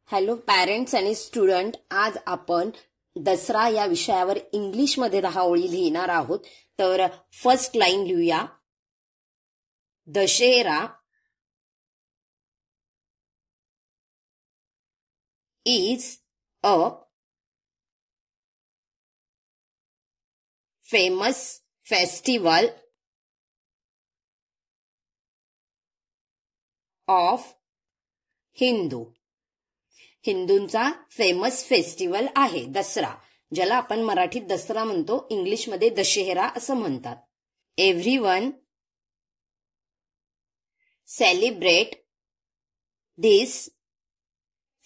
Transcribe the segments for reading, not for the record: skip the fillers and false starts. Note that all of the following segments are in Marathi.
हॅलो पॅरेंट्स आणि स्टुडंट, आज आपण दसरा या विषयावर इंग्लिशमध्ये 10 ओळी लिहिणार आहोत. तर फर्स्ट लाईन लिहूया. Dussehra is a famous festival of Hindu. हिंदूंचा फेमस फेस्टिवल आहे दसरा, ज्याला आपण मराठीत दसरा म्हणतो, इंग्लिशमध्ये दशेरा असं म्हणतात. Everyone celebrate this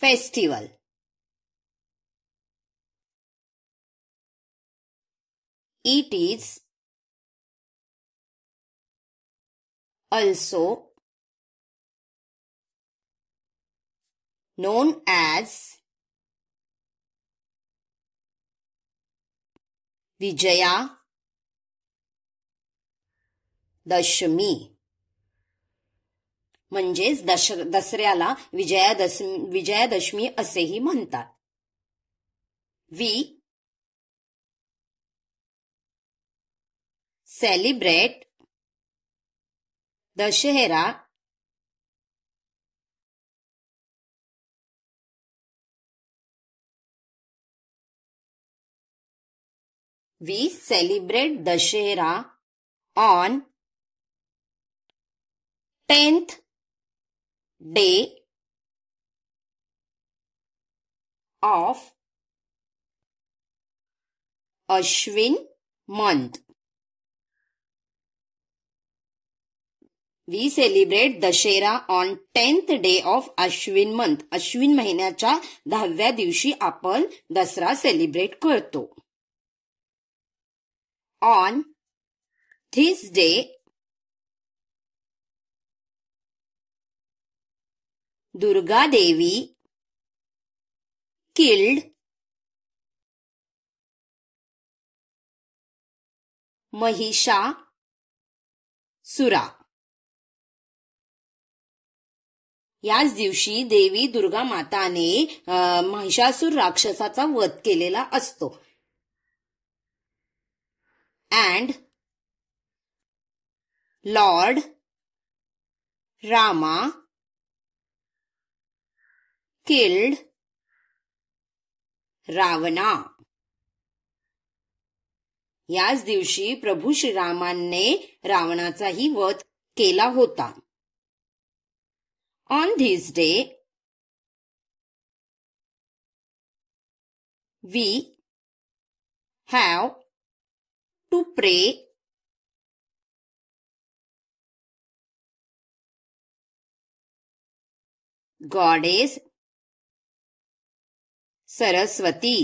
festival. It is also known as Vijaya Dashami. म्हणजेच दसऱ्याला विजयादशमी असेही म्हणतात. We celebrate Dussehra We celebrate Dashera on 10th day of Ashwin month. We celebrate Dashera on 10th day of Ashwin month. Ashwin महिन्याच्या 10व्या दिवशी आपण दसरा सेलिब्रेट करतो. On this day, Durga Devi killed Mahishasura. याच दिवशी देवी दुर्गा माताने महिषासुर राक्षसाचा वध केलेला असतो. And Lord Rama killed Ravana. याच दिवशी प्रभू श्रीरामांनी रावणाचाही वध केला होता. On this day, we have to pray Goddess Saraswati.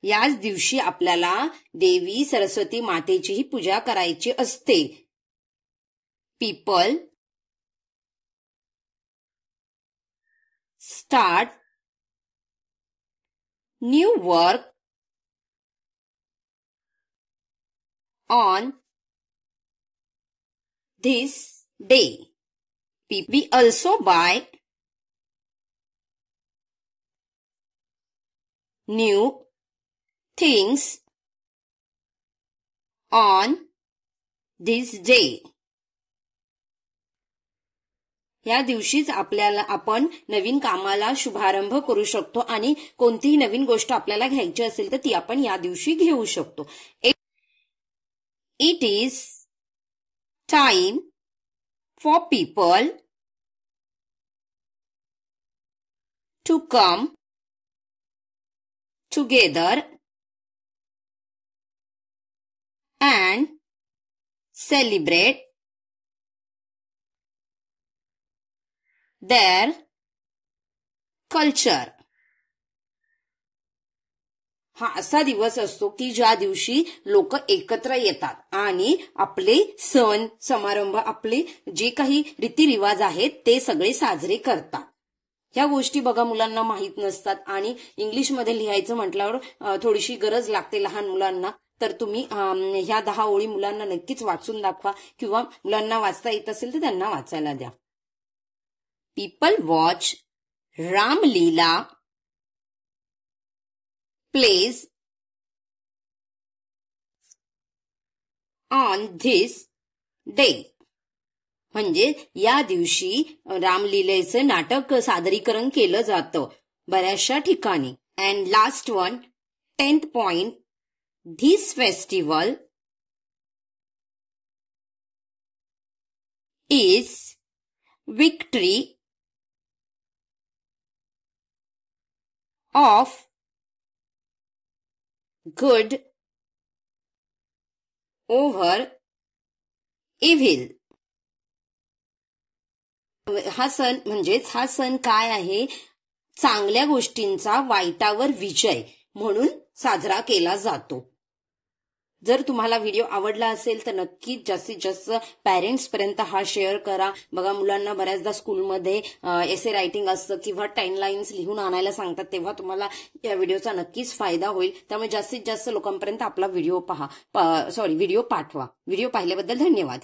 याच दिवशी आपल्याला देवी सरस्वती मातेचीही पूजा करायची असते. People start new work on this day. We also buy new things on this day. या दिवशीच आपण नवीन कामाला शुभारंभ करू शकतो आणि कोणतीही नवीन गोष्ट आपल्याला घ्यायची असेल तर ती आपण या दिवशी घेऊ शकतो. It is time for people to come together and celebrate their culture. हा असा दिवस असतो की ज्या दिवशी लोक एकत्र येतात आणि आपले सण समारंभ, आपले जे काही रीतिरिवाज आहेत ते सगळे साजरे करतात. ह्या गोष्टी बघा मुलांना माहित नसतात आणि इंग्लिशमध्ये लिहायचं म्हटल्यावर थोडीशी गरज लागते लहान मुलांना. तर तुम्ही ह्या 10 ओळी मुलांना नक्कीच वाचून दाखवा किंवा मुलांना वाचता येत असेल तर त्यांना वाचायला द्या. people watch Ram Leela plays on this day. म्हणजे या दिवशी रामलीलेचं नाटक सादरीकरण केलं जातं बऱ्याचशा ठिकाणी. And last one, 10th point, this festival is victory of good over evil. हा सण काय आहे, चांगल्या गोष्टींचा वाईटावर विजय म्हणून साजरा केला जातो. जर तुम्हाला व्हिडिओ आवडला असेल तर नक्कीच जास्तीत जास्त पॅरेंट्स पर्यंत हा शेअर करा. बघा, मुलांना बऱ्याचदा स्कूलमध्ये एसे रायटिंग असतं किंवा 10 लाईन्स लिहून आणायला सांगतात, तेव्हा तुम्हाला या व्हिडिओचा नक्कीच फायदा होईल. त्यामुळे जास्तीत जास्त लोकांपर्यंत आपला व्हिडिओ पाठवा. व्हिडिओ पाहिल्याबद्दल धन्यवाद.